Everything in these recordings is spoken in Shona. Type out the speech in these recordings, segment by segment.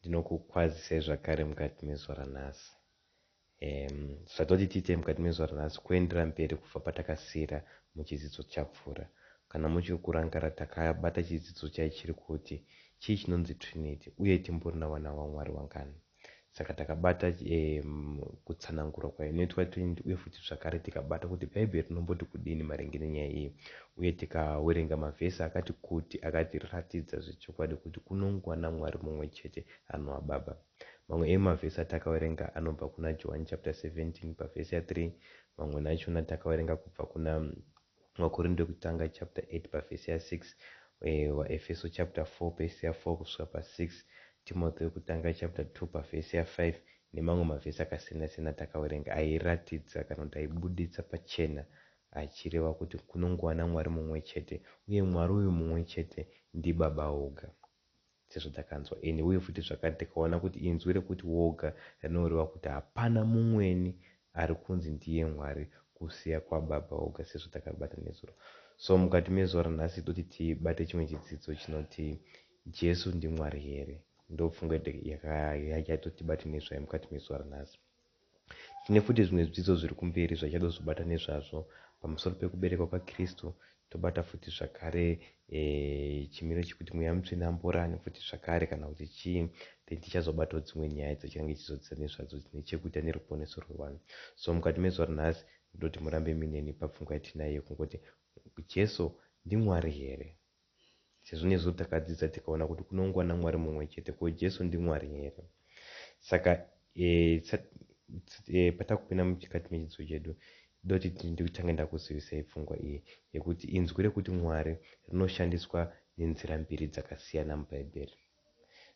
Ndinokukwazisai zvakare mukati mezuva ranhasi. Zvatoti tiite mukati mezuva ranhasi kuendera mberi kubva patakasiyira muchidzidzo chapfuura. Kana muchiri kurangara, takabata chidzidzo chaichiri kuti chii chinonzi Trinity uye timborina vana vaMwari vangani. Saka takabata kutsanangura kwainoitwa Trinity uye futi zvakare tikabata kuti Bhaibheri rinomboti kudini maringe nenyaya iyi, uye tikawerenga mavhesi akati kuti akatiratidza zvechokwadi kuti kunongwana Mwari mumwe chete anova Baba. Mamwe emavhesi atakawerenga anobva kuna John chapter 17 pavhesi ya3. Mamwe nachona takawerenga kubva kuna Vakorinde wekutanga chapter 8 pavhesi ya6, vaEfeso chapter 4 vhesi ya4 kusvika pa6, Timothy wekutanga chapter 2 pavhesi ya5, nemamwe mavhesi akasiyana-siyana takawerenga airatidza kana kuti aibuditsa pachena achireva kuti kunongwana Mwari mumwe chete, uye Mwari uyu mumwe chete ndiBaba woga, sezvo takanzwa. Uye futi zvakare tikaona kuti inzwi rekuti woga rinoreva kuti hapana mumweni ari kunzi ndiye Mwari kusiya kwaBaba woga, sezvo takabata nezuro. So mukati mezuva ranhasi toti tibate chimwe chidzidzo chinoti Jesu ndiMwari here. Ndopfungwa yakatotibate nezvayo mukati mezuva ranhasi. Tine futi zvimwe zvidzidzo zviri kumberi zvachadozobata nezvazvo pamusoro pekuberekwa kwaKristu. Tobata futi zvakare chimiro chekuti mweya mutsvene amborani futi zvakare, kana kuti chii. Then tichazobatawo dzimwe nyaya dzichange chizodzisa nezvadzo dzine chekuita neruponeso rwevanhu. So mukati mezuva ranhasi ndoti murambe mineni papfungwa yatinayo kungoti Jesu ndiMwari here. Sezvo nezuro takadzidza tikaona kuti kunongwana Mwari mumwe chete, ko Jesu ndiMwari here. Saka patakupinda mukati mechidzidzo chedu doti ndikutanga ndakuzivisai pfungwa iyi yekuti inzwi rekuti Mwari rinoshandiswa nenzira mbiri dzakasiyana mubhaibheri.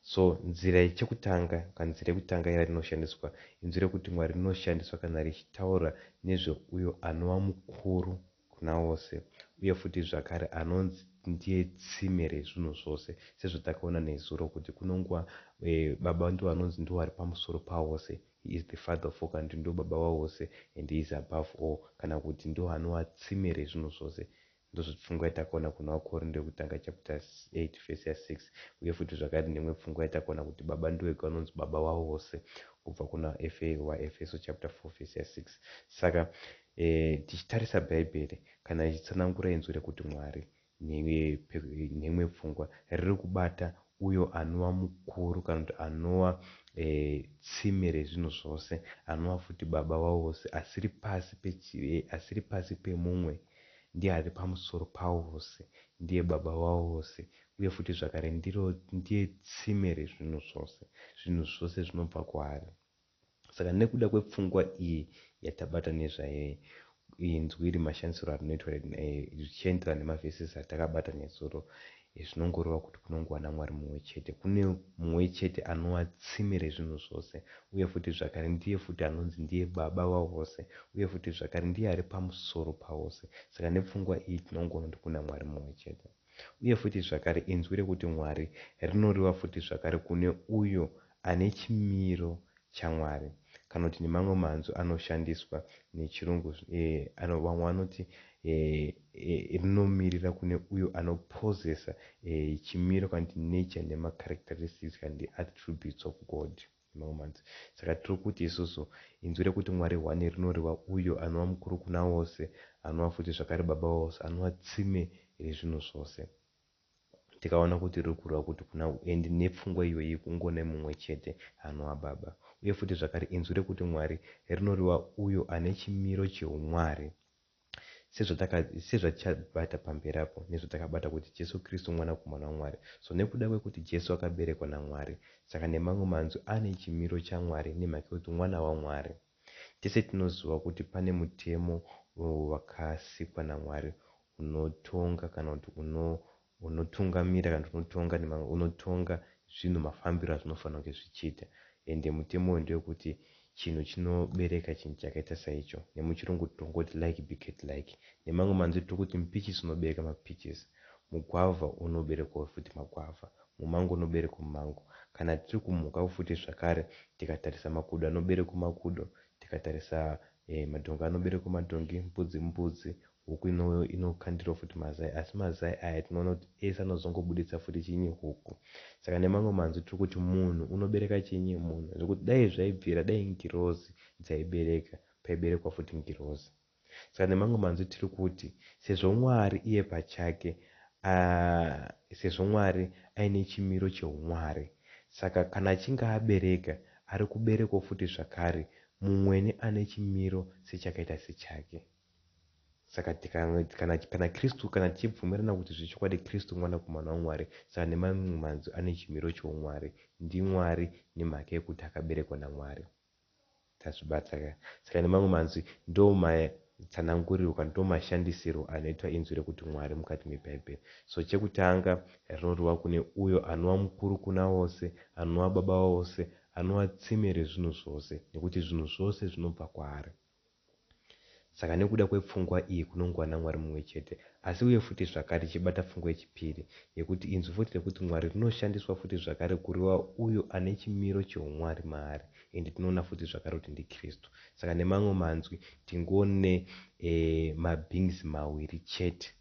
So nzira yekutanga rinoshandiswa inzwi rekuti Mwari rinoshandiswa kana richitaura nezveuyo anova mukuru kuna vose, uye futi zvakare anonzi ndiye tsime rezvinhu zvose, sezvo takaona nezuro kuti kunongwa Baba ndo anonzi ndo ari pamusoro pavose. He is the father of all, kandi ndo baba wavose, and he is above all, kana kuti ndo anova tsime rezvinhu zvose. Ndozvopfungwa yatakaona kuna Vakorinde wekutanga chapter 8 vhesi ya6, uye futi zvakare nemwe pfungwa yatakaona kuti Baba ndiwega anonzi baba wavose kubva kuna vaEfeso chapter 4 vhesi ya6. Saka tichitarisa Bhaibheri kana ichitsanangura inzwi rekuti Mwari, nemwe pfungwa riri kubata uyo anova mukuru kana kuti anova tsime rezvinhu zvose, anova futi baba wavose, asiri pasi pemumwe, ndiye ari pamusoro pavose, ndiye baba wavose, uye futi zvakare ndiye tsime rezvinhu zvose. Zvinhu zvose zvinobva kwaari. Saka nekuda kwepfungwa iyi yatabata nezvayo, inzwi iri mashandisiro arinoitwa zvichienderana nemavhesisi atakabata nezuro, zvinongoreva kuti kunongwana Mwari mumwe chete. Kune mumwe chete anova tsime rezvinhu zvose, uye futi zvakare ndiye futi anonzi ndiye baba wavose, uye futi zvakare ndiye ari pamusoro pavose. Saka nepfungwa iyi tinongoona kuti kuna Mwari mumwe chete. Uye futi zvakare inzwi rekuti Mwari rinoreva futi zvakare kune uyo ane chimiro chaMwari, kana kuti nemamwe manzwi anoshandiswa nechirungu, vamwe vanoti rinomirira kune uyo anopozesa chimiro kana kuti nature nemacharacteristics kana kuti attributes of God. Saka tiri kuti isusu inzwi rekuti Mwari hwane rinoreva uyo anova mukuru kuna vose, anova futi zvakare baba vose, anova tsime rezvinhu zvose. Tikaona kuti riri kureva kuti kuna endi nepfungwa iyoyi kungona mumwe chete anova Baba. Uye futi zvakare inzwi rekuti Mwari rinoreva uyo ane chimiro cheumwari, sezvatichabata pamberi apo nezvatakabata kuti Jesu Kristu mwanakomana waMwari. So nekuda kwekuti Jesu akaberekwa naMwari, saka nemamwe manzwi ane chimiro chaMwari nemhaka yekuti mwana waMwari. Tese tinoziva kuti pane mutemo wakasikwa naMwari unotonga kana kuti unotungamira kana kuti unotonga zvinhu, mafambiro azvinofanira kunge zvichiita. Ende mutemo uyu ndewekuti chinhu chinobereka chinhu chakaita saicho. Nemuchirungu tongoti like beget like. Nemamwe manzwi tokuti mupichisi unobereka mapichisi, mugwavha unoberekwa futi magwavha, mumango unoberekwa mumango. Kana tiri kumhuka futi zvakare, tikatarisa makudo anoberekwa makudo, tikatarisa madhongi anoberekwa madhongi, mbudzi mbudzi, huku inokandirwa futi mazai, asi mazai aya tinoona kuti ese anozongobuditsa futi chinyi, huku. Saka nemamwe manzwi tiri kuti munhu unobereka chinyi, munhu, zvekuti dai zvaibvira, dai ngirozi dzaibereka, paiberekwa futi ngirozi. Saka nemamwe manzwi tiri kuti sezvo Mwari iye pachake sezvo Mwari aine chimiro cheumwari, saka kana achinge abereka ari kuberekwa futi zvakare mumwene ane chimiro sechakaita sechake. Saka kana Kristu, kana tichibvumirana kuti zvechokwadi Kristu mwanakomana waMwari, saka nemamwe manzwi ane chimiro cheumwari, ndiMwari nemhaka yekuti akaberekwa naMwari. Tazvibata. Saka nemamwe manzwi ndo matsanangurirwo kana ndo mashandisiro anoitwa inzwi rekuti Mwari mukati meBhaibheri. So chekutanga rinoreva kune uyo anova mukuru kuna vose, anova baba vose, anova tsime rezvinhu zvose, nekuti zvinhu zvose zvinobva kwaari. Saka nekuda kwepfungwa iyi kunongwa naMwari mumwe chete, asi uye futi zvakare tichibata pfungwa yechipiri yekuti inzwi futi rekuti Mwari rinoshandiswa futi zvakare kureva uyo ane chimiro cheumwari maari, ende tinoona futi zvakare kuti ndiKristu. Saka nemamwe manzwi tingone mabeings maviri chete,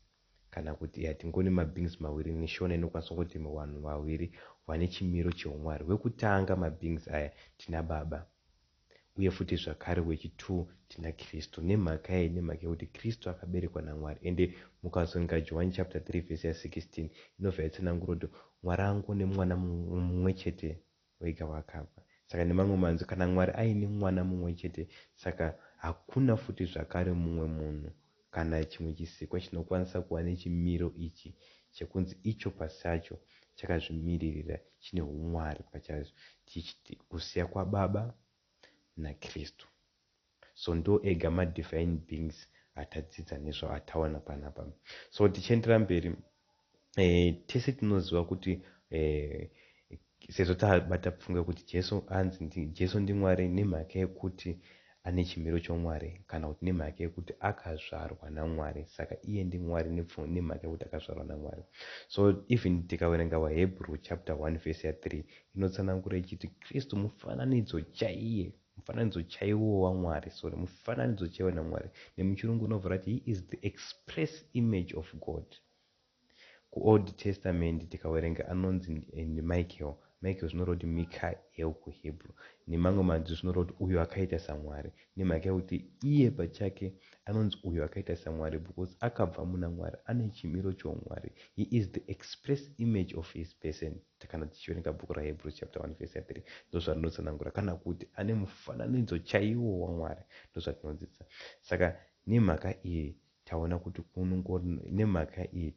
kana kuti tingone mabeings maviri neshona inokwanisa kuti vanhu vaviri vane chimiro cheumwari. Wekutanga mabeings aya tina Baba, uye futi zvakare wechi2 tina Kristu, nemhaka iyi, nemhaka yekuti Kristu akaberekwa naMwari. Ende mukazoninga John chapter 3 verse 16 inobva yatsanangura kuti Mwari angone mwana mumwe chete wega wakafa. Saka nemamwe manzwi kana Mwari aine mwana mumwe chete, saka hakuna futi zvakare mumwe munhu kana chimwe chisikwa chinokwanisa kuva nechimiro ichi chekunzi icho pasacho chakazvimiririra chine umwari pachazo, kusiya kwaBaba naKristu. So ndo ega madivine beings atadzidza nezvo, ataona panapa. So tichiendera mberi, tese tinoziva kuti sezvo tabata pfungwa kuti Jesu ndiMwari nemhaka yekuti ane chimiro cheumwari, kana kuti nemhaka yekuti akazvarwa naMwari, saka iye ndiMwari nemhaka yekuti akazvarwa naMwari. So even tikaverenga vaHebrew chapter 1 verse 3 inotsanangura ichiti Kristu mufananidzo chaiye, mufananidzo chaiwo waMwari, mufananidzo chaiwo naMwari. Nemuchirungu unovhura kuti he is the express image of God. KuOld Testament tikaverenga anonzi Michael zvinoreva kuti Mikael kuHebrew. Nemamwe manzwi zvinoreva kuti uyo akaita saMwari, nemhaka yekuti iye pachake anonzi uyo akaita saMwari because akabva muna Mwari, ane chimiro cheumwari. He is the express image of his person. Kana tichiverenga bhuku raHebrew chapter 1 verse 3 ndo zvarinotsanangura, kana kuti ane mufananidzo chaiwo waMwari, ndo zvatinodzidza. Saka nemhaka iyi taona kuti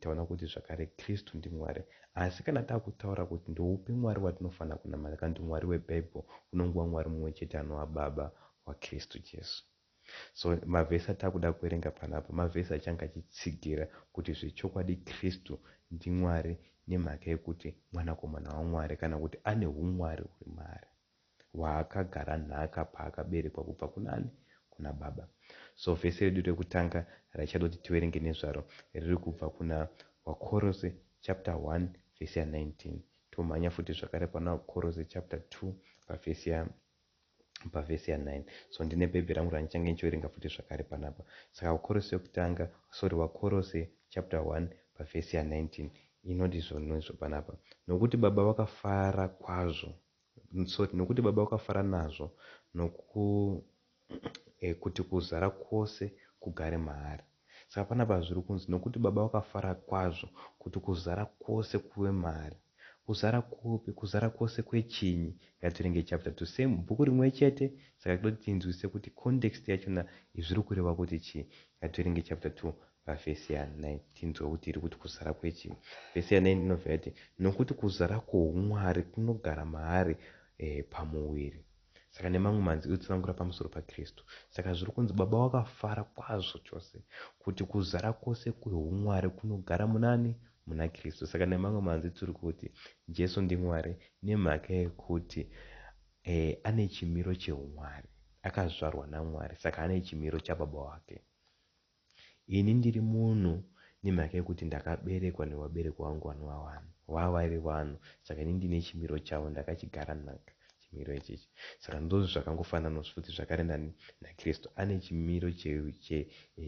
taona kuti zvakare Kristu ndiMwari. Asi kana taakutaura kuti ndoupi Mwari watinofanira kunamata, kana kuti Mwari weBhaibheri, unongova Mwari mumwe chete anova Baba waKristu Jesu. So mavhesi atakuda kuverenga panapa mavhesi achanga achitsigira kuti zvechokwadi Kristu ndiMwari nemhaka yekuti mwanakomana waMwari, kana kuti ane umwari huri maari hwaakagara nhaka paakaberekwa kubva kunani? Kuna Baba. So vhesi redu rekutanga rachada kuti tiverenge nezvaro riri kubva kuna vaKorose chapter 1 verse 19. Tomhanya futi zvakare pana vaKorose chapter 2 pavhesi ya9. So ndine bhebheri rangu ranichange nichiverenga futi zvakare panapa. Saka vaKorose chapter 1 pavhesi ya19 inoti zvonizvo panapa: nokuti Baba vakafara kwazvo, nokuti Baba vakafara nazvo kuti kuzara kwose kugare maari. Saka panapa zviri kunzi nokuti Baba vakafara kwazvo kuti kuzara kwose kuve maari. Kuzara kupi? Kuzara kwose kwechinyi? Ngatirenge chapter 2 same bhuku rimwe chete, saka toti tinzwise kuti context yachona zviri kureva kuti chii. Ngatirenge chapter 2 pavhesi ya9 tinzwe kuti iri kuti kuzara kwechinyi. Vhesi ya9 inobva yati nokuti kuzara kwoumwari kunogara maari pamuviri. Saka nemamwe manzwi otsanangura pamusoro paKristu. Saka zviri kunzi Baba vakafara kwazvo chose kuti kuzara kwose kweumwari kunogara munani? Muna Kristu. Saka nemamwe manzwi tiri kuti Jesu ndiMwari nemhaka yekuti ane chimiro cheumwari, akazvarwa naMwari, saka ane chimiro chababa wake. Ini ndiri munhu nemhaka yekuti ndakaberekwa nevabereki vangu vavari vanhu, saka ini ndine chimiro chavo, ndakachigara nhaka. chimiro ichichi. Saka ndozvo zvakangofanana futi zvakare naKristu. Ane chimiro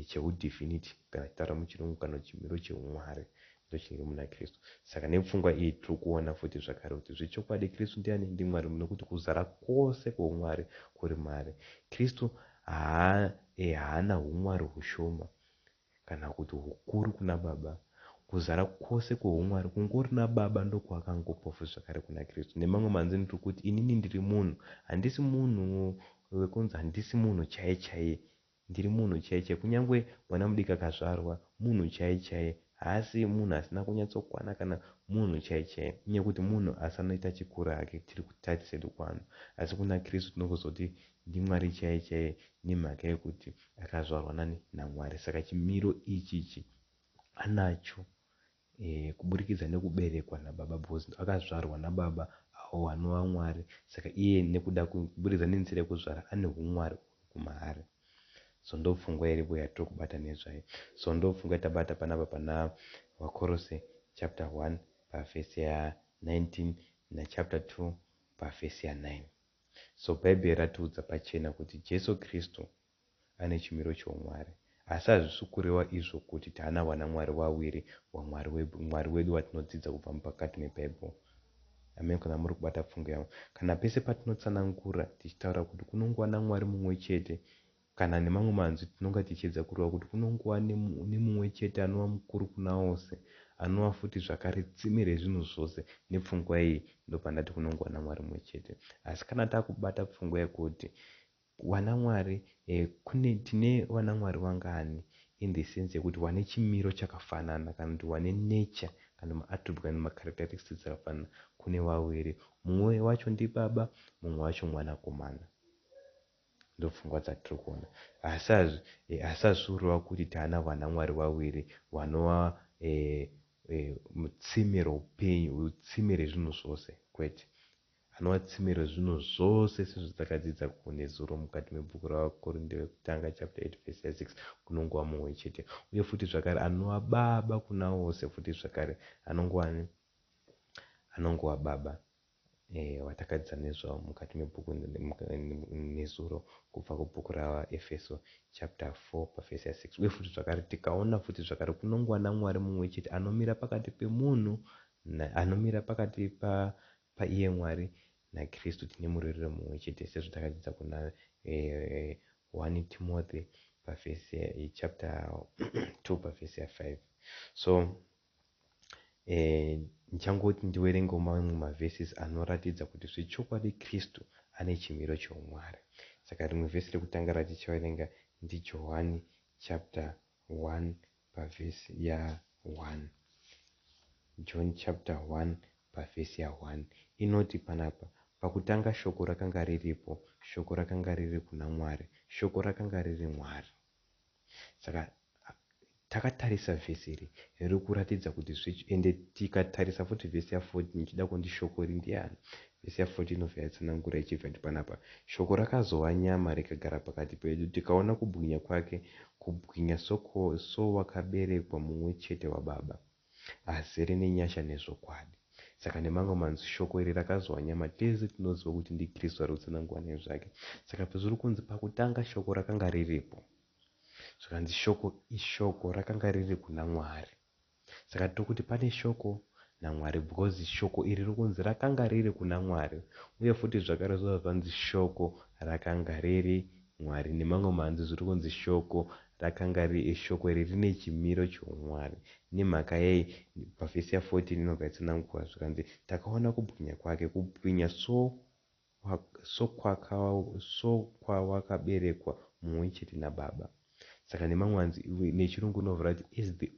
cheudivinity kana kutaura muchirungu kana chimiro cheumwari ndochiri muna Kristu. Saka nepfungwa iyi tiri kuona futi zvakare kuti zvechokwadi Kristu ndiani? Ndimwari, nekuti kuzara kwose kweumwari kuri maari. Kristu haana umwari hushoma kana kuti hukuru kuna Baba. Kuzara kwose kweumwari kungori naBaba ndokwakangopofu zvakare kuna Kristu. Nemamwe manzini tiri kuti inini ndiri munhu, handisi munhu wekunzi handisi munhu chaiye chaiye, ndiri munhu chaiye chaiye. Kunyange mwana mudiki akazvarwa munhu chaiye chaiye, haasi munhu asina kunyatsokwana kana munhu chaiye chaiye, nekuti munhu asanoita chikuru hake tiri kutarisei kuvanhu. Asi kuna Kristu tinongozoti ndimwari chaiye chaiye nemhaka yekuti akazvarwa naMwari. Saka chimiro ichichi anacho kuburikidza nekuberekwa naBaba, because akazvarwa naBaba avo vanova Mwari. Saka iye nekuda kuburikidza nenzira yekuzvara ane umwari kumaari. So ndopfungwa iripo yatiri kubata nezvayo. So ndopfungwa yatabata panapa pana Vakorose chapter 1 pavhesi ya 19 nachapter 2 pavhesi ya 9. So Bhaibheri ratiudza pachena kuti Jesu Kristu ane chimiro cheumwari. Asi hazvisi kureva izvo kuti taana vanamwari vaviri, Mwari wedu watinodzidza kubva mupakati mebhaibheri. Amen. Kana muri kubata pfungwa yangu, kana pese patinotsanangura tichitaura kuti kunongova naMwari mumwe chete, kana nemamwe manzwi tinonga tichiedza kureva kuti kunongova nemumwe chete anova mukuru kuna vose, anova futi zvakare tsime rezvinhu zvose. Nepfungwa iyi ndopandati kunongova naMwari mumwe chete. Asi kana takubata pfungwa yekuti vanamwari, tine vanamwari vangani in the sense yekuti wane chimiro chakafanana kana kuti wane nature kana maattribute kana macharacteristics akafanana, kune vaviri. Mumwe wacho ndiBaba, mumwe wacho Mwanakomana. Ndopfungwa dzatiri kuona. Asi hazviureva kuti taana vanamwari vaviri vanova tsime roupenyu, tsime rezvinhu zvose, kwete. Anova tsime rezvinhu zvose sezvatakadzidza nezuro mukati mebhuku raVakorinde vekutanga chapter 8 verse 6, kunongova mumwe chete. Uye futi zvakare anova Baba kuna vose, futi zvakare anongova Baba watakadzidza nezvavo mukati mebhuku nezuro kubva kubhuku ravaEfeso chapter 4 pavhesi ya 6. Uye futi zvakare tikaona futi zvakare kunongova naMwari mumwe chete anomira pakati pemunhu, anomira pakati paiye Mwari naKristu. Tine murerero mumwe chete sezvatakadzidza kuna 1 Timothy pavhesi chapter 2 pavhesi ya 5. So ndichangoti ndiwerengewo mamwe mavhesis anoratidza kuti zvechokwadi Kristu ane chimiro cheumwari. Saka rimwe vhesi rekutanga ratichaverenga ndiJohani chapter 1 pavhesi ya 1. John chapter 1 pavhesi ya 1 inoti panapa, pakutanga shoko rakanga riripo, shoko rakanga riri kuna Mwari, shoko rakanga riri Mwari. Saka takatarisa vhesi iri riri kuratidza kuti ende tikatarisa futi vhesi ya 14 ichida kundi shoko iri ndiani. Vhesi ya 14 inobva yatsanangura ichibva panapa, shoko rakazova nyama rikagara pakati pedu, tikaona kubwinya kwake, kubwinya sowakaberekwa mumwe chete waBaba, azere nenyasha nezvokwadi. Saka nemamwe manzwi shoko iri rakazova nyama, tese tinoziva kuti ndiKristu ari kutsanangura nezvake. Saka pezviri kunzi pakutanga shoko rakanga riripo, zvakanzi shoko rakanga riri kuna Mwari. Saka tiri kuti pane shoko naMwari, because shoko iri rikunzi rakanga riri kuna Mwari, uye futi zvakare zvanzi shoko rakanga riri Mwari. Nemamwe manzwi zviri kunzi shoko iri rine chimiro cheumwari. Nemhaka yei pavhesi ya 14 inobva yatsanangurwa zvakanzi takaona kubwinya kwake, kubwinya sokwawakaberekwa mumwe chete naBaba. Saka nemamwe manzwi nechirungu inovhura kuti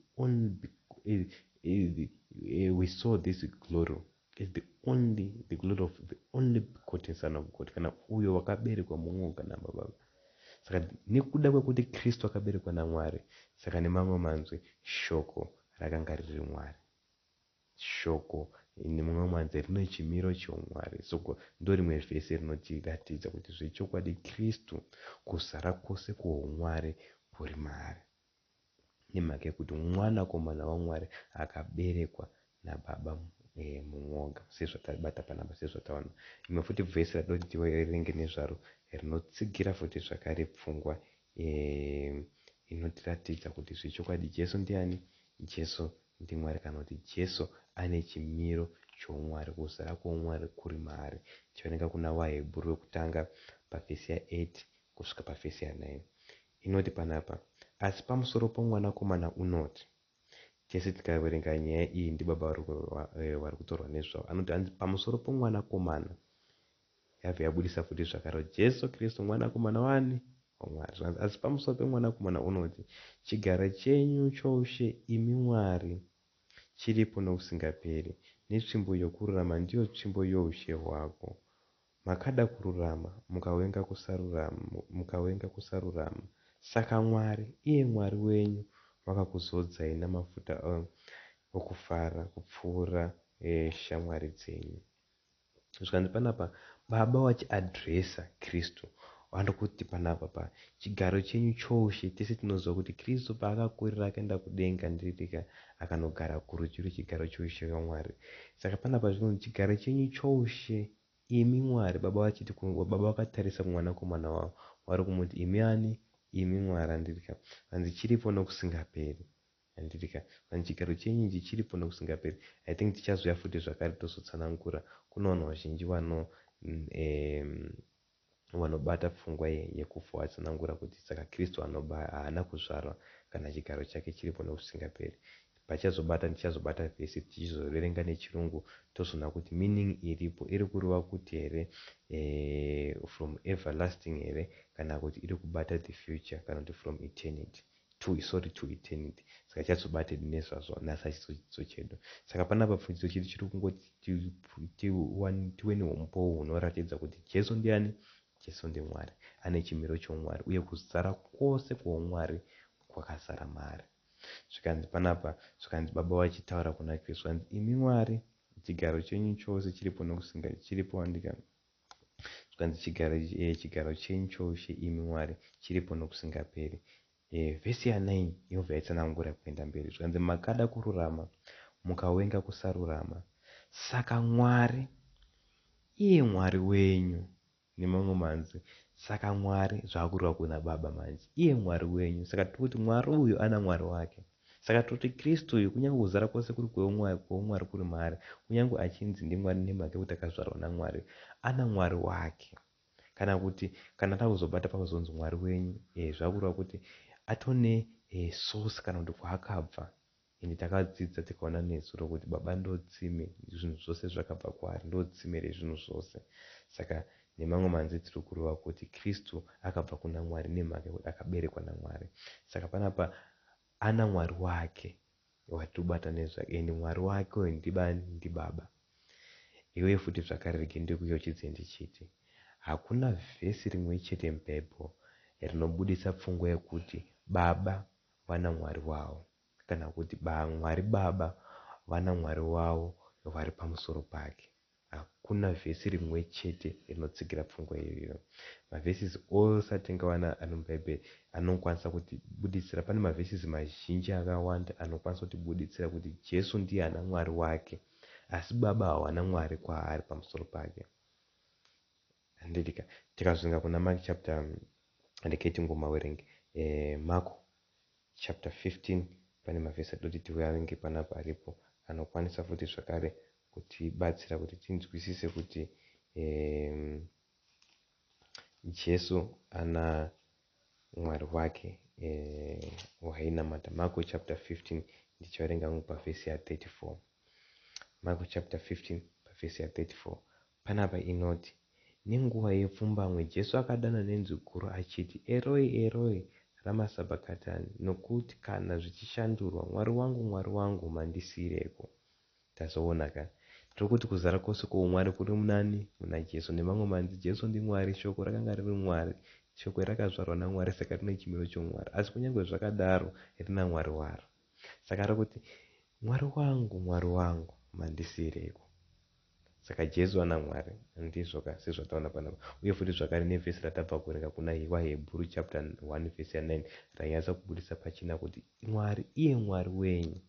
we saw this glory is the glory of the only begotten Son of God, kana uyo wakaberekwa mumwe naBaba. Saka nekuda kwekuti Kristu akaberekwa naMwari, saka nemamwe manzwi shoko rakanga riri Mwari. Shoko nemamwe manzwi rine chimiro cheumwari. Soko ndo rimwe vhesi rinotiratidza kuti zvechokwadi Kristu kuzara kwose kweumwari kuri maari, nemhaka yekuti mwanakomana waMwari akaberekwa naBaba mumwoga sezvatabata panapa sezvataona. Imwe futi vhesi radoti tiverenge nezvaro rinotsigira futi zvakare pfungwa inotiratidza kuti zvechokwadi Jesu ndiani? Jesu ndimwari, kana kuti Jesu ane chimiro choumwari, kuzara kwoumwari kuri maari. Chioneka kuna vaHebheru wekutanga pavhesi ya8 kusvika pavhesi ya9. Inoti panapa, asi pamusoro pomwanakomana unoti, tese tikaverenga nyaya iyi ndibaba vari kutorwa nezvavo, anoti pamusoro pomwanakomana yabva yabudisa futi zvakare Jesu Kristu mwanakomana wani waMwari. Asi pamusoro pemwanakomana unoti, chigaro chenyu choushe imi Mwari chiripo nokusingaperi, netsvimbo yokururama ndiyo tsvimbo youshe hwako. Makada kururama mukavenga kusarurama, saka Mwari iye Mwari wenyu vakakuzodzai namafuta okufara kupfuura shamwari dzenyu. Zvikanzi panapa baba vachiadhiresa Kristu vandokuti panapa pa chigaro chenyu choushe. Tese tinoziva kuti Kristu paakakurira akaenda kudenga ndiridika akanogara kurudyi rwechigaro choushe kwaMwari. Saka panapa zvinonzi chigaro chenyu choushe imi Mwari. Baba vakatarisa kumwanakomana wavo vari kumuti imi ani? Imi Mwari. Andirika vanzi chiripo nokusingaperi. Andirika vanzi chigaro chenyu ichi chiripo nokusingaperi. I think tichazoya futi zvakare tozotsanangura. Kuna vanhu vazhinji vanobata pfungwa yekufa vatsanangura kuti saka Kristu haana kuzvarwa kana chigaro chake chiripo nokusingaperi. Tichazobata vhesi tichizoverenga nechirungu tozoona kuti meaning iripo iri kureva kuti here from everlasting here, kana kuti iri kubata the future, kana kuti from eternity to eternity. Saka tichazobate nezvazvo nhasi achidzidzo chedu. Saka panapa pfundiso chedu chiri kungoti tive neumpowo hunoratidza kuti Jesu ndiani? Jesu ndiMwari, ane chimiro choumwari, uye kuzara kwose kwoumwari kwakazara maari. Zvikanzi panapa, zvikanzi baba vachitaura kuna Kristu, zvikanzi imi Mwari chigaro chenyu chose chiripo nokusingaperi, chiripo andika. Zvikanzi chigaro chenyu choushe imi Mwari chiripo nokusingaperi. Vhesi ya9 inobva yatsanangura kuenda mberi. Zvikanzi makada kururama mukavenga kusarurama, saka Mwari iye Mwari wenyu. Nemamwe manzi, saka Mwari zvaakureva kuna baba manje, iye Mwari wenyu. Saka tirikuti Mwari uyu ana Mwari wake. Saka tirikuti Kristu uyu kunyange kuzara kwose kuri kweumwari kuri maari, kunyange achinzi ndimwari nemhaka yekuti akazvarwa naMwari, ana Mwari wake. Kana kuti kana takuzobata pakuzonzi Mwari wenyu, zvakureva kuti atone source kana kuti kwaakabva. Ende takadzidza tikaona nezuro kuti baba ndotsime, zvinhu zvose zvakabva kwaari, ndotsime rezvinhu zvose. Saka nemamwe manzi tiri kureva kuti Kristu akabva kuna Mwari nemhaka yekuti akaberekwa naMwari. Saka panapa ana Mwari wake watobata nezvake, ende Mwari wake uyu ndibaba. Iwe futi zvakare rege ndikuyochidze ndichiti hakuna vhesi rimwe chete mubhaibheri rinobudisa pfungwa yekuti baba vana Mwari wavo, kana kuti Mwari baba vana Mwari wavo vari pamusoro pake. Hakuna vhesi rimwe chete rinotsigira pfungwa iyoyo. Mavhesisi ose atingawana ari mubhaibheri anokwanisa kutibuditsira. Pane mavhesisi mazhinji akawanda anokwanisa kutibuditsira kuti Jesu ndiye hana Mwari wake, asi baba hawana Mwari kwaari pamusoro pake. Handidika tikazvinga kuna Mark chapter, handiketi ngomawerenge, Mark chapter 15 pane mavhesi atoti tiverenge panapa aripo anokwanisa futi zvakare kutibatsira kuti tinzwisise kuti Jesu ana Mwari wake wainamata. Mark chapter 15 ndichaverenga pavhesi ya34. Mark chapter 15 pavhesi ya34 panapa inoti, nenguva yepfumbamwe Jesu akadana nenzwi guru achiti, Eroi Eroi rama sabakatani, nokuti kana zvichishandurwa, Mwari wangu mandisiyireko. Tazoona ka tiri kuti kuzara kwose kwoumwari kuri munani? Muna Jesu. Nemamwe manzi Jesu ndimwari, shoko rakanga riri Mwari, shoko rakazvarwa naMwari, saka rine chimiro choumwari, asi kunyange zvakadaro rina Mwari waro. Saka ari kuti Mwari wangu mandisiyireko. Saka Jesu ana Mwari, ndizvo ka sezvataona panapa. Uye futi zvakare nevhesi ratabva kuverenga kuna vaHebheru chapter 1 vhesi ya9 rainyatsa kubudisa pachina kuti Mwari iye Mwari wenyu.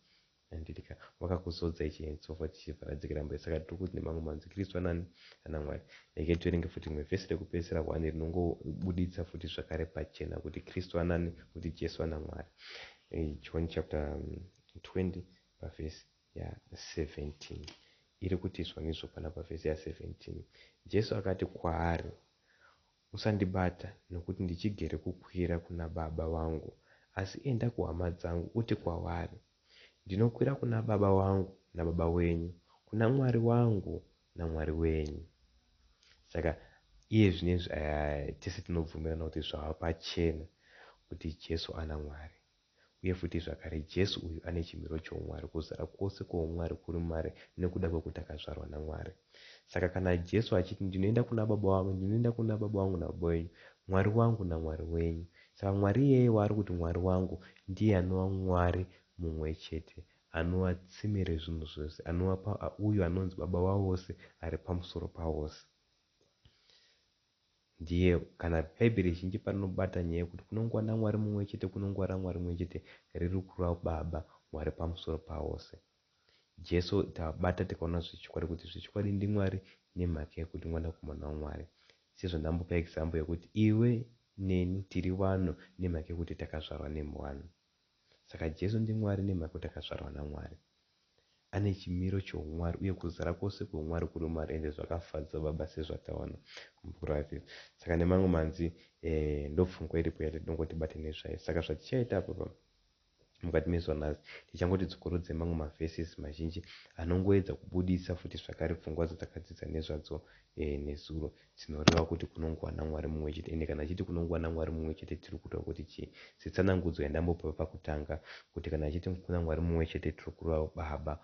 andidika vakakuzodzai chiensofa tichivharadzikira mberi. Saka tiri kuti nemamwe manzi Kristu anani ana Mwari. Rege tiverenge futi rimwe vhesi rekupedzisira 1 rinongobuditsa futi zvakare pachena kuti Kristu anani, kuti Jesu ana Mwari. John chapter 20 pavhesi ya17 iri kuti izvonizvo pana pavhesi ya17. Jesu akati kwaari, usandibata nokuti ndichigere kukwira kuna Baba vangu, asi enda kuhama dzangu uti kwavari, ndinokwira kuna Baba vangu naBaba wenyu, kuna Mwari wangu naMwari wenyu. Saka iye zvinezvi tese tinobvumirana kuti zvava pachena kuti Jesu ana Mwari, uye futi zvakare Jesu uyu ane chimiro choumwari, kuzara kwose kwoumwari kuri mari nekuda kwekuti akazvarwa naMwari. Saka kana Jesu achiti ndinoenda kuna Baba vangu, ndinoenda kuna Baba vangu naBaba wenyu, Mwari wangu naMwari wenyu, saka Mwari iyeye waari kuti Mwari wangu ndiye anova Mwari mumwe chete, anovatsimire zvinhu zvose, anovapa uyu anonzi Baba vavose, ari pamusoro pavose. Ndiye kana Bhaibheri zhinji parinobata nyaya yekuti kunongova naMwari mumwe chete, kunongova naMwari mumwe chete, riri kureva Baba Mwari pamusoro pavose. Jesu tabata tikaona zvechokwadi kuti zvechokwadi ndiMwari nemhaka yekuti mwanakomana waMwari. Sezvo ndambopa example yekuti iwe neni tiri vanhu nemhaka yekuti takazvarwa nevanhu. Saka Jesu ndiMwari nemhaka yekuti takazvarwa naMwari. Ane chimiro choumwari uye kuzara kwose kweumwari kuri mari, ende zvakafadza Baba sezvataona mubhuku raFilipi. Saka nemamwe manzi ndopfungwa iripo yatinongotibate nezvayo. Saka zvatichaita apa mukati mezvanhasi tichangoti dzikorodze mamwe mavhesisi mazhinji anongoedza kubudisa futi zvakare pfungwa dzatakadzidza nezvadzo nezuro. Dzinoreva kuti kunongova naMwari mumwe chete, ende kana achiti kunongova naMwari mumwe chete tiri kureva kuti chii? Setsanangudzo yandambopa pakutanga kuti kana achiti kuna Mwari mumwe chete tiri kureva Baba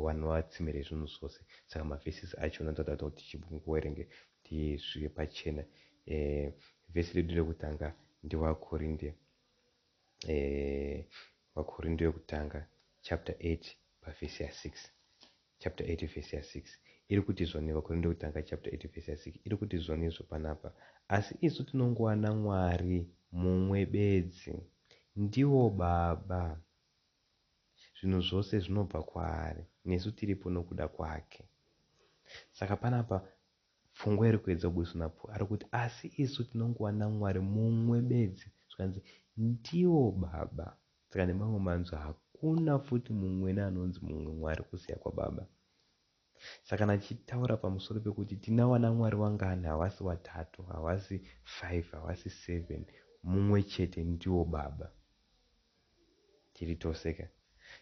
vanovatsimire zvinhu zvose. Saka mavhesisi achona todata kuti tichimboerenge tizvive pachena. Vhesi redu rekutanga ndivakorinde Vakorinde yekutanga chapter 8 pavhesi ya6. Chapter 8 vhesi ya6 iri kuti zvoni, Vakorinde yekutanga chapter 8 vhesi ya6 iri kuti zvonizvo panapa, asi isu tinongova naMwari mumwe bedzi, ndiwo Baba. Zvinhu zvose zvinobva kwaari, nesu tiripo nokuda kwake. Saka panapa pfungwa iri kuedza kubudiswa napo ari kuti asi isu tinongova naMwari mumwe bedzi, zvikanzi ndiwo Baba. Saka nemamwe manzwi hakuna futi mumwe neanonzi mumwe Mwari kusiya kwaBaba. Saka nachitaura pamusoro pekuti tinawana Mwari wangani, havasi watatu, havasi 5, havasi 7, mumwe chete ndiwo Baba. Tiri toseka.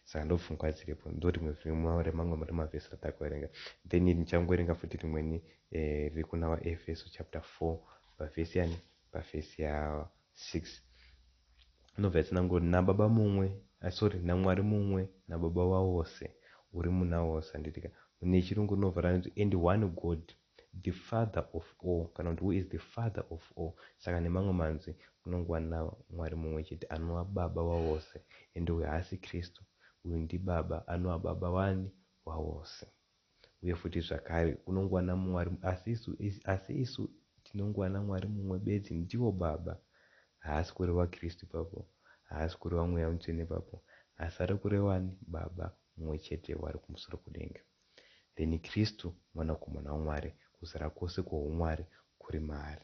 Saka ndopfungwa dziripo, ndo rimwe remamwe remavhesi ratakuerenga. Then ndichangoerenga futi rimweni riri kuna vaEfeso chapter 4 pavhesi ya6. Nobva yatsanangura naBaba mumwe, naMwari mumwe naBaba vavose, uri muna vose. Handidika nechirungu rinobva ranzi and one God, the Father of all, kana kuti who is the Father of all. Saka nemamwe manzwi kunongova naMwari mumwe chete anova Baba vavose, ende uyu haasi Kristu, uyu ndiBaba anova Baba vani vavose. Uye futi zvakare kunongova naMwari, asi isu tinongova naMwari mumwe bedzi, ndiwo Baba. Haasi kureva Kristu ipapo, haasi kureva Mweya Mutsvene ipapo, asi ari kureva ni Baba mumwe chete vari kumusoro kudenga. Then Kristu mwanakomana waMwari, kuzara kwose kwoumwari kuri maari.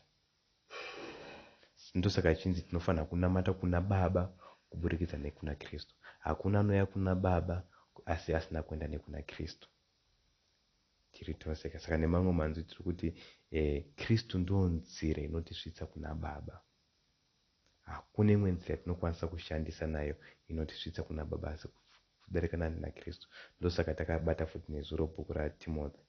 Ndosaka chinzi tinofanira kunamata kuna Baba kuburikidza nekuna Kristu. Hakuna anouya kuna Baba asi asina kuenda nekuna Kristu. Tiri toseka. Saka nemamwe manzwi tiri kuti Kristu ndo nzira inotisvitsa kuna Baba. Hakuna imwe nzira tinokwanisa kushandisa nayo inotisvitsa kuna Baba asi kudarikana naKristu. Ndosaka takabata futi nezuro bhuku raTimothy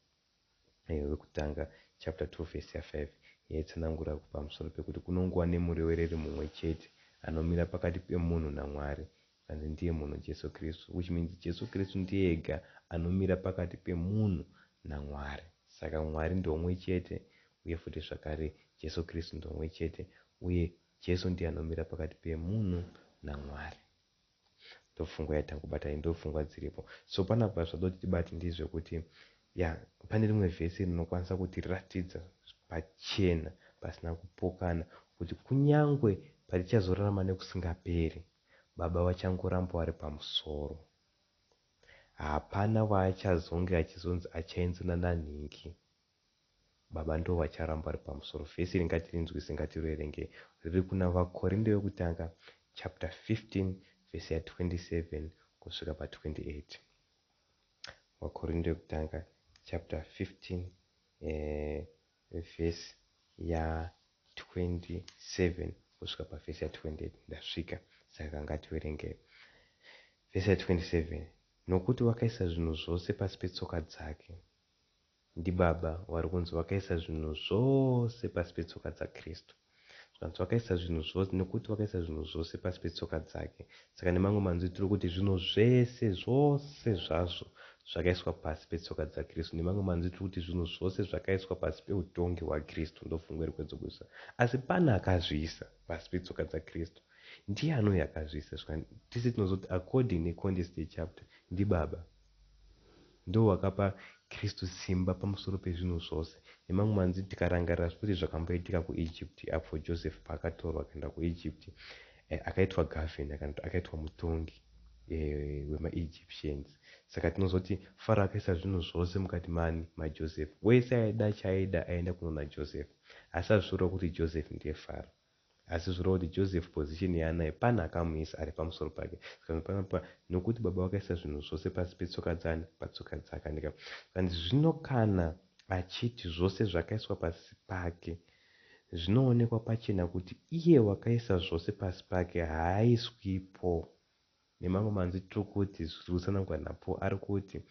wekutanga chapter 2 vhesi ya5 yaitsanangura pamusoro pekuti kunongova nemurevereri mumwe chete anomira pakati pemunhu naMwari, kandi ndiye munhu Jesu Kristu, which means Jesu Kristu ndiye ega anomira pakati pemunhu naMwari. Saka Mwari ndomwe chete, uye futi zvakare Jesu Kristu ndomwe chete, uye Jesu ndiye anomira pakati pemunhu naMwari. Ndopfungwa yatangobata, ndopfungwa dziripo. So panapa zvodoti tibati ndizvekuti pane rimwe vhesi rinokwanisa kutiratidza pachena pasina kupokana kuti kunyangwe patichazorarama nekusingaperi, Baba vachangoramba vari pamusoro. hapana waachazonge achizonzi achaenzana nanhingi. Baba ndo vacharamba ari pamusoro. Vhesi iri ngatirinzwise, ngatiroerenge. Riri kuna Vakorinde wekutanga chapter 15 vhesi ya27 kusvika pa28. Vakorinde wekutanga chapter 15 vhesi ya27 kusvika pavhesi ya28. Ndasvika, saka ngativerenge vhesi ya27. Nokuti wakaisa zvinhu zvose pasi petsoka dzake. Ndibaba vari kunzi wakaisa zvinhu zvose pasi petsoka dzaKristu. Zvanzi wakaisa zvinhu zvose, nekuti wakaisa zvinhu zvose pasi petsoka dzake. Saka nemamwe manzwi tiri kuti zvinhu zvese zvose zvazvo zvakaiswa pasi petsoka dzaKristu. Nemamwe manzwi tiri kuti zvinhu zvose zvakaiswa pasi peutongi hwaKristu. Ndofungu rekwedzoguswa. Asi pana akazviisa pasi petsoka dzaKristu. Ndiye anouya akazviisa. Tise tinozoti according necontext yechapter, ndibaba ndo wakapa Kristu simba pamusoro pezvinhu zvose. Nemamwe manzwi tikarangarira futi zvakamboitika kuEgypt, apo Joseph paakatorwa akaenda kuEgypt, akaitwa gavheni kana kuti akaitwa mutongi wemaEgyptians. Saka tinozoti Faro akaisa zvinhu zvose mukati maJoseph. Wese aida chaaida aenda kunoona Joseph. Asi azvisoreva kuti Joseph ndiye Faro, asi zvoreva kuti Joseph position yaanayo pana akamuisa ari pamusoro pake. Saka panapa nokuti baba wakaisa zvinhu zvose pasi petsoka dzani, patsoka dzake. Kandi zvino kana achiti zvose zvakaiswa pasi pake, zvinoonekwa pachena kuti iye wakaisa zvose pasi pake haaiswipo. Nemamwe manzwi tiri kuti zvirikusanangwa napo ari kuti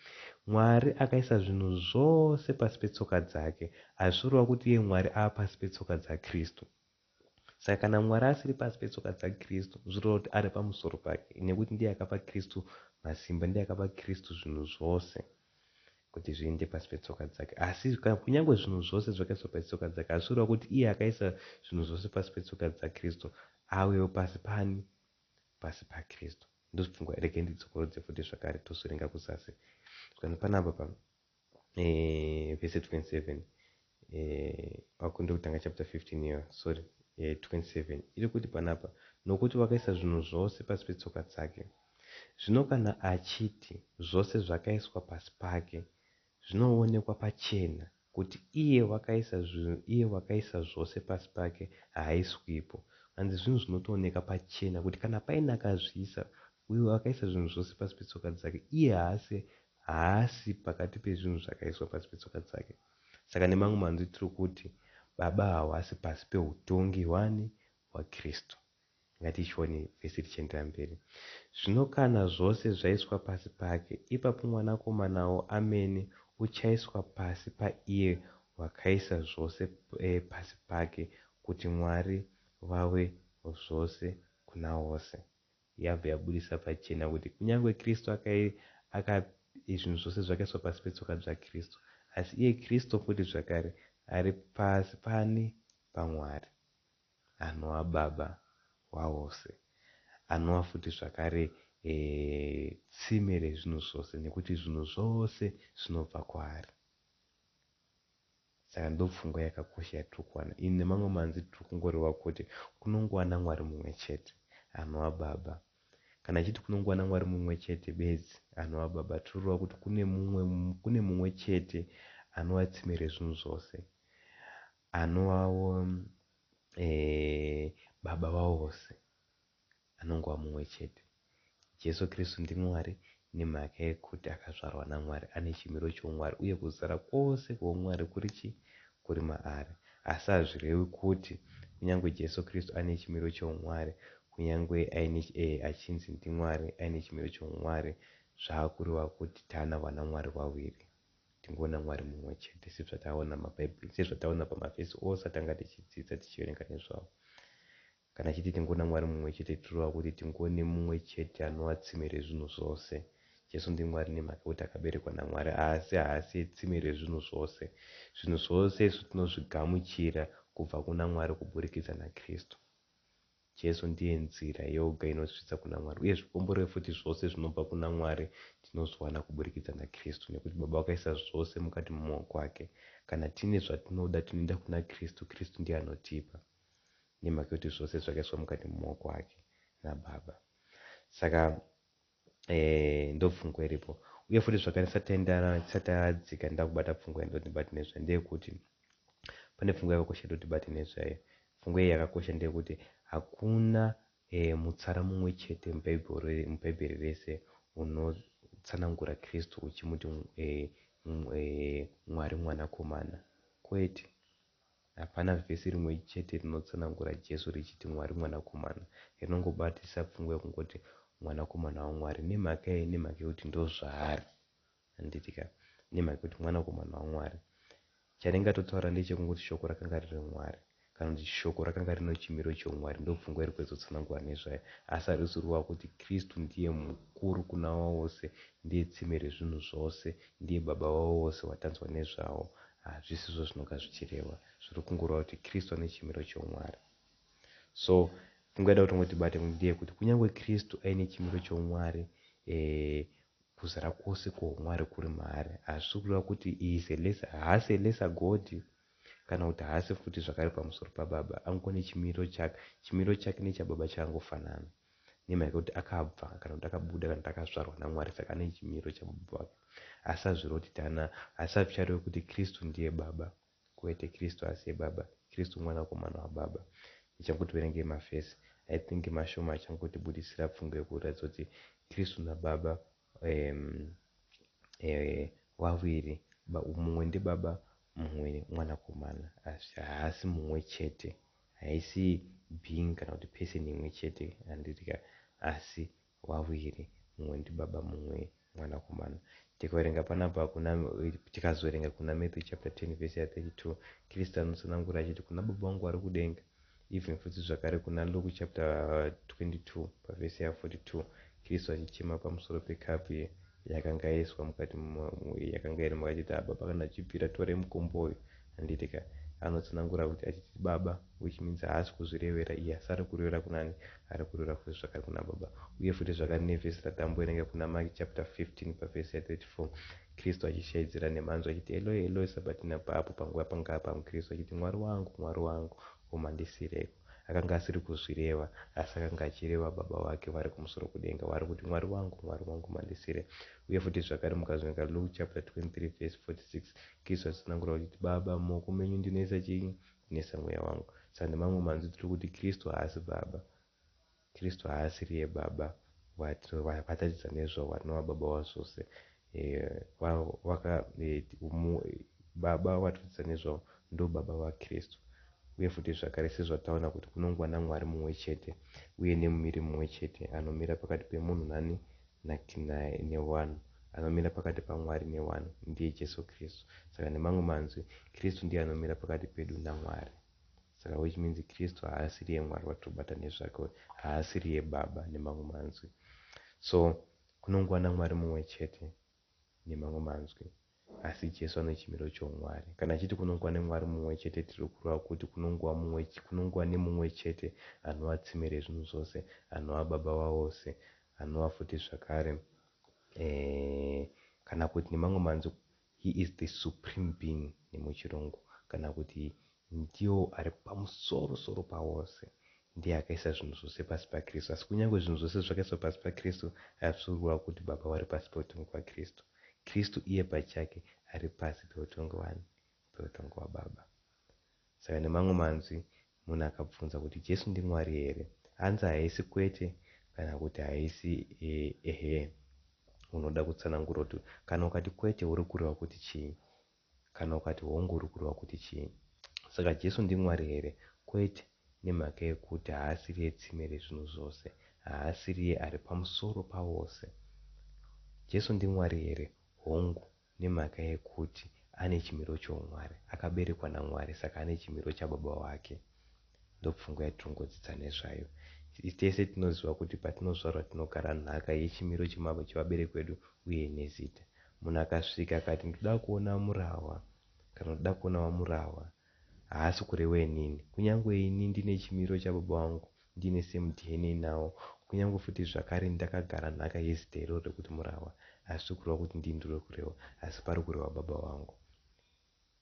Mwari akaisa zvinhu zvose pasi petsoka dzake. Hazvisoreva kuti iye Mwari ava pasi petsoka dzaKristu. Saka kana Mwari asiri pasi petsoka dzaKristu, zvoreva kuti ari pamusoro pake, nekuti ndiye akapa Kristu masimba, ndiye akapa Kristu zvinhu zvose kuti zviende pasi petsoka dzake. Asi kunyange zvinhu zvose zvakaiswa pasi petsoka dzake, hazvisoreva kuti iye akaisa zvinhu zvose pasi petsoka dzaKristu awewo pasi pani? Pasi paKristu. Ndozvipfungwa. Rege ndidzokorodze futi zvakare tozorenga kuzasi. Kana panapa pa vhesi 27 Vakorinde wekutanga chapter 15 iyo, sorry, 27 iri kuti panapa, nokuti wakaisa zvinhu zvose pasi petsoka dzake. Zvino kana achiti zvose zvakaiswa pasi pake, zvinoonekwa pachena kuti iye wakaisa zvose pasi pake haaiswipo. Hanzi zvinhu zvinotooneka pachena kuti kana paine akazviisa, uyo wakaisa zvinhu zvose pasi petsoka dzake, iye haasi pakati pezvinhu zvakaiswa pasi petsoka dzake. Saka nemamwe manzwi tiri kuti baba hawasi pasi peutongi hwaKristu. Ngatichione vhesi richiendera mberi. Zvino kana zvose zvaiswa pasi pake, ipapo mwanakomanawo amene uchaiswa pasi paiye wakaisa zvose pasi pake, kuti Mwari vave zvose kuna wose. Yabva yabudisa pachena kuti kunyange Kristu zvinhu zvose zvakaiswa pasi petsoka dzaKristu, asi iye Kristu futi zvakare ari pasi pani paMwari, anova baba wavose, anova futi zvakare tsime rezvinhu zvose, nekuti zvinhu zvose zvinobva kwaari. Saka ndopfungwa yakakosha yatiri kuwana. Ini nemamwe manzwi tiri kungoreva kuti kunongowana Mwari mumwe chete, anova baba. Kana achiti kunongowana Mwari mumwe chete bedzi, anova baba, tinoreva kuti kune mumwe chete anova tsime rezvinhu zvose, anovawo baba vavose, anongova mumwe chete. Jesu Kristu ndiMwari nemhaka yekuti akazvarwa naMwari, ane chimiro choumwari, uye kuzara kwose kwoumwari kuri maari. Asi hazvirevi kuti kunyange Jesu Kristu ane chimiro choumwari, kunyange achinzi ndiMwari aine chimiro choumwari, zvaakureva kuti taana vanaMwari vaviri, tingoona Mwari mumwe chete, sezvataona mabhaibheri, sezvataona pamavhesi ose atanga tichidzidza tichiverenga nezvavo. Kana achiti tingoona Mwari mumwe chete, tinoreva kuti tingoone mumwe chete anova tsime rezvinhu zvose. Jesu ndiMwari nemhaka yekuti akaberekwa naMwari, asi haasi tsime rezvinhu zvose. Zvinhu zvose tinozvigamuchira kubva kuna Mwari kuburikidza naKristu. Jesu ndiye nzira yoga inosvitsa kuna Mwari, uye zvipomborere futi zvose zvinobva kuna Mwari tinozviwana kuburikidza naKristu, nekuti baba wakaisa zvose mukati mumaoko ake. Kana tine zvatinoda tinoenda kuna Kristu, Kristu ndiye anotipa, nemhaka yekuti zvose zvakaiswa mukati mumaoko ake nababa. Saka ndopfungwa iripo. uye futi zvakare tisati adzika nda kubata pfungwa yandotibati nezvayo ndeyekuti pane pfungwa yakakosha ndotibati nezvayo. Pfungwa iyi yakakosha ndeyekuti hakuna mutsara mumwe chete mubhaibheri rese unotsanangura Kristu uchimuti Mwari mwanakomana. Kwete, hapana vhesi rimwe chete rinotsanangura Jesu richiti Mwari mwanakomana. Rinongobatisa pfungwa yekungoti mwanakomana waMwari nemhaka yekuti ndozvaari. Handitika nemhaka yekuti mwanakomana waMwari. Charingatotaura ndechekungoti shoko rakanga riri Mwari, kana kuti shoko rakanga rino chimiro cheumwari. Ndopfungwa iri kwezotsanangura nezvayo, asi harisi ruva kuti Kristu ndiye mukuru kuna wavo wose, ndiye tsime rezvinhu zvose, ndiye baba wavo wose watanzwa nezvavo. Hazvisizvo zvinonga zvichireva, zviri kungoreva kuti Kristu ane chimiro cheumwari. So pfungwa yada kuti ngotibate ndeyekuti kunyange Kristu aine chimiro cheumwari, kuzara kwose kwoumwari kuri maari, hazvisi kureva kuti haasi lesa God, kana kuti haasi futi zvakare pamusoro pababa. Angone chimiro chake, chimiro chake nechababa changofanana, nemhaka yekuti akabva kana kuti akabuda kana kuti akazvarwa naMwari, saka ane chimiro chababa wake. Asi hazvichareve kuti Kristu ndiye baba. Kwete, Kristu haasiye baba, Kristu mwanakomana wababa. Nichangotiverengei mavhesi, I think mashoma achangotibudisira pfungwa yekuratidza kuti Kristu nababa waviri, mumwe ndibaba mumwe mwanakomana. Haasi mumwe chete, haisi being kana kuti person imwe chete, handitika, asi waviri, mumwe ndibaba mumwe mwanakomana. Tikaverenga panapa tikazoverenga kuna Matthew chapter 10 verse ya 32, Kristu anotsanangura achiti kuna baba vangu vari kudenga. Even futi zvakare kuna Luke chapter 22 pavhesi ya 42, Kristu achichema pamusoro pekapu yakanga yaiswa mukati, yakanga iri makachiti baba kana achibvira tore mukombo uyu. Handitika, anotsanangura kuti achiti baba, which means haasi kuzvirevera iye, asi ari kurevera kunani, ari kurevera futi zvakare kuna baba. Uye futi zvakare nevhesi ratamboverenga kuna Mark chapter 15 pavhesi ya 34, Kristu achishaidzira nemanzwi achiti Eloi Eloi sabachthani, apo panguva pangapa Kristu achiti Mwari wangu mandisireko. Akanga asiri kuzvireva, asi akanga achireva baba wake vari kumusoro kudenga, vari kuti Mwari wangu mandisire. Uye futi zvakare mukazoverenga Luke chapter 23 verse 46, Kristu achitsanangura kuti baba, mumaoko menyu ndinoisa chinyi? Ndinoisa mweya wangu. Saka nemamwe manzwi tiri kuti Kristu haasi baba, Kristu haasiriye baba vatatidza nezvavo, vatinova baba wazvose. Baba vatotidza nezvavo ndo baba vaKristu. Uye futi zvakare sezvataona kuti kunongwana Mwari mumwe chete uye nemumiri mumwe chete, anomira pakati pemunhu nani newanhu, anomira pakati paMwari newanhu, ndiye Jesu Kristu. Saka nemamwe manzwi, Kristu ndiye anomira pakati pedu naMwari. Saka which means Kristu haasiriye Mwari watobata nezvake, haasiriye baba nemamwe manzwi. So kunongwana Mwari mumwe chete nemamwe manzwi, asi Jesu ane chimiro cheumwari. Kana achiti kunongwana Mwari mumwe chete, tiri kureva kuti kunongwa nemumwe chete anova tsime rezvinhu zvose, anova baba wavose, anova futi zvakare kana kuti nemamwe manzwi, he is the supreme being nemuchirungu, kana kuti ndiyo ari pamusoro pawose, ndiye akaisa zvinhu zvose pasi paKristu. Asi kunyange zvinhu zvose zvakaiswa pasi paKristu, hazvisi kureva kuti baba vari pasi peutongo hwaKristu. Kristu iye pachake ari pasi peutongo hwababa. Saka nemamwe manzwi, munhu akabvunza kuti Jesu ndiMwari here, hanzi haisi kwete, kana kuti haisi ehe, unoda kutsanangura kuti kana ukati kwete uri kureva kuti chii, kana ukati hongu uri kureva kuti chii. Saka Jesu ndiMwari here, kwete, nemhaka yekuti haasiriye tsime rezvinhu zvose, haasiriye ari pamusoro pawose. Jesu ndiMwari here, hongu, nemhaka yekuti ane chimiro cheumwari, akaberekwa naMwari, saka ane chimiro chababa wake. Ndopfungwa yatirongodzidza nezvayo. Tese tinoziva kuti patinozvarwa tinogara nhaka yechimiro chevabereki vedu uye nezita. Munhu akasvika akati ndoda kuona murahwa, kana ndoda kuona wamurahwa, haasi kureva inini. Kunyange ini ndine chimiro chababa wangu, ndine same DNA nawo, kunyange futi zvakare ndakagara nhaka yezita iroro rekuti murahwa, hazvisi kureva kuti ndini ndiri kureva, asi pari kureva baba vangu.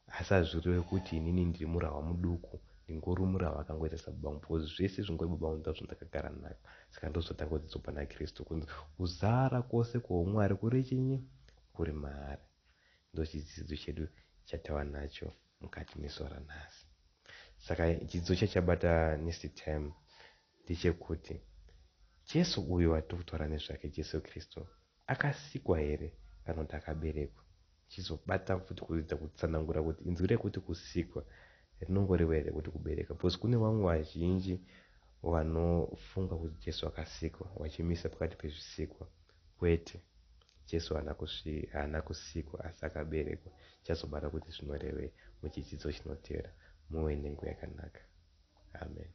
Asi hazvireve kuti inini ndiri murahwa muduku, ndingori murahwa akangoita sababa vangu, because zvese zvingori baba vangu ndazvandakagara nhaka. Saka ndozvatanga kudzidzwa pana Kristu, kunzi kuzara kwose kwoumwari kuri chinyi? kuri mahara. Ndochidzidzo chedu chatava nacho mukati mezuva ranhasi. Saka chidzidzo chachabata next time ndechekuti Jesu uyu watiri kutaura nezvake, Jesu Kristu, akasikwa here kana kuti akaberekwa? Chizobata futi kuedza kutsanangura kuti inzwi rekuti kusikwa rinongoreva here kuti kubereka, because kune vamwe vazhinji vanofunga kuti Jesu akasikwa vachimisa pakati pezvisikwa. Kwete, Jesu haana kusikwa asi akaberekwa. Chazobata kuti zvinorevei muchidzidzo chinotevera. Muve nenguva yakanaka. Amen.